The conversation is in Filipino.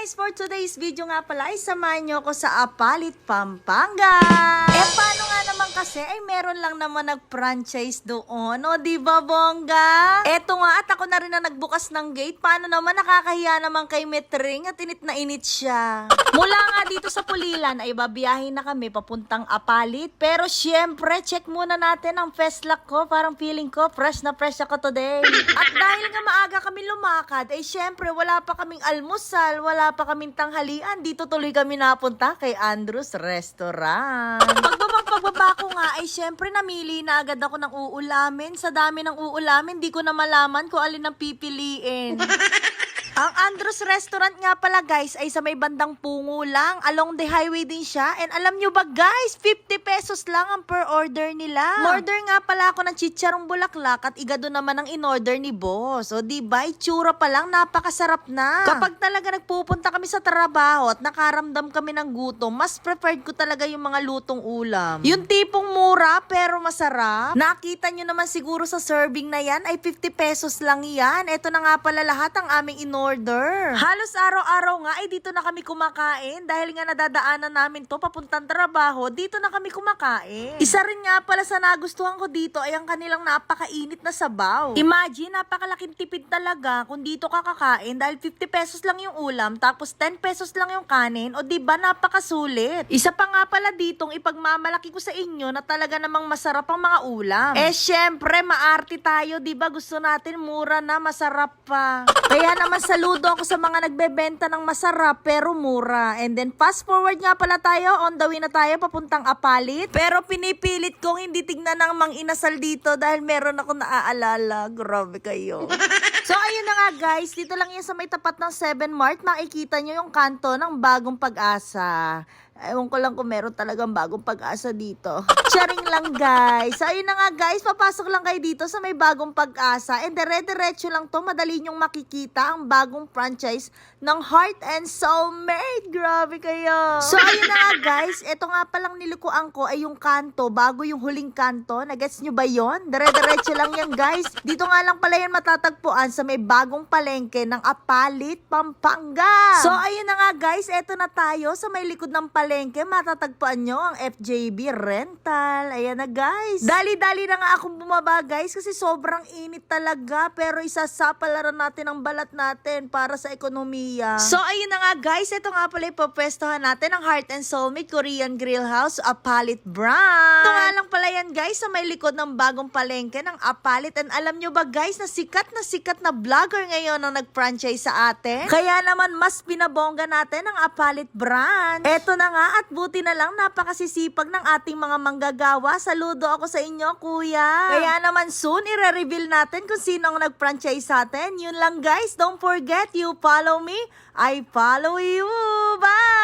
guys! For today's video nga pala ay samahan nyo ako sa Apalit, Pampanga. Paano nga naman kasi ay meron lang naman nag-franchise doon. O diba bongga? Eto nga at ako na rin na nagbukas ng gate. Paano naman nakakahiya naman kay Metring at init na init siya. Mula nga dito sa Pulilan ay babiyahin na kami papuntang Apalit. Pero syempre check muna natin ang Festlock ko. Parang feeling ko fresh na fresh ako today. At dahil nga maaga kami lumakad ay syempre wala pa kaming almusal, wala pa kaming tanghalian. Dito tuloy kami napunta kay Andrew's Restaurant. Pagbaba ko nga ay syempre namili na agad ako ng uulamin. Sa dami ng uulamin, di ko na malaman kung alin ang pipiliin. Ang Andrew's Restaurant nga pala guys ay sa may bandang Pungo lang. Along the highway din siya. And alam nyo ba guys, 50 pesos lang ang per order nila. Order nga pala ako ng chicharong bulaklak at igado naman ang in-order ni boss. O diba, itsura pa lang napakasarap na. Kapag talaga nagpupunta kami sa trabaho at nakaramdam kami ng gutom, mas preferred ko talaga yung mga lutong ulam. Yung tipong mura pero masarap. Nakita nyo naman siguro sa serving na yan ay 50 pesos lang yan. Ito na nga pala lahat ang aming in-order. Halos araw-araw nga ay dito na kami kumakain dahil nga nadadaanan namin to papuntang trabaho, dito na kami kumakain. Isa rin nga pala sa nagustuhan ko dito ay ang kanilang napakainit na sabaw. Imagine, napakalaking tipid talaga kung dito ka kakain dahil 50 pesos lang yung ulam tapos 10 pesos lang yung kanin. O diba, napakasulit. Isa pa nga pala ditong ipagmamalaki ko sa inyo na talaga namang masarap ang mga ulam. Syempre, maarte tayo, diba? Gusto natin mura na masarap pa. Kaya naman saludo ako sa mga nagbebenta ng masarap pero mura. And then fast forward nga pala tayo, on the way na tayo papuntang Apalit. Pero pinipilit kong hindi tignan ng mang inasal dito dahil meron ako naaalala. Grabe kayo. So ayun na nga guys, dito lang yan sa may tapat ng 7 Mart, makikita nyo yung kanto ng Bagong Pag-asa. Ewan ko lang kung meron talagang Bagong Pag-asa dito. Sharing lang guys. So ayun na nga guys, papasok lang kayo dito sa may Bagong Pag-asa. And dire-diretso lang to, madali nyong makikita ang bagong franchise ng Heart and Soulmate. Grabe kayo. So ayun na nga guys, eto nga palang nilikuan ko ay yung kanto, bago yung huling kanto. Nagets nyo ba yon? Dire-diretso lang yan guys. Dito nga lang pala yan matatagpuan sa may bagong palengke ng Apalit, Pampanga. So ayun na nga guys, eto na tayo sa may likod ng palengke, matatagpuan nyo ang FJB Rental. Ayan na guys. Dali-dali na nga akong bumaba guys kasi sobrang init talaga. Pero isasapalaran natin ang balat natin para sa ekonomiya. So ayun na nga guys, ito nga pala ipopwestohan natin ang Heart and Soulmate Korean Grill House Apalit brand. Ito nga lang pala yan guys sa may likod ng bagong palengke ng Apalit. And alam nyo ba guys na sikat na vlogger ngayon ang nag-franchise sa atin? Kaya naman mas pinabongga natin ang Apalit brand. Eto na nga at buti na lang napakasisipag ng ating mga manggagawa. Saludo ako sa inyo kuya. Kaya naman soon i-reveal natin kung sino ang nag-franchise sa atin. Yun lang guys, don't forget, you follow me, I follow you. Bye!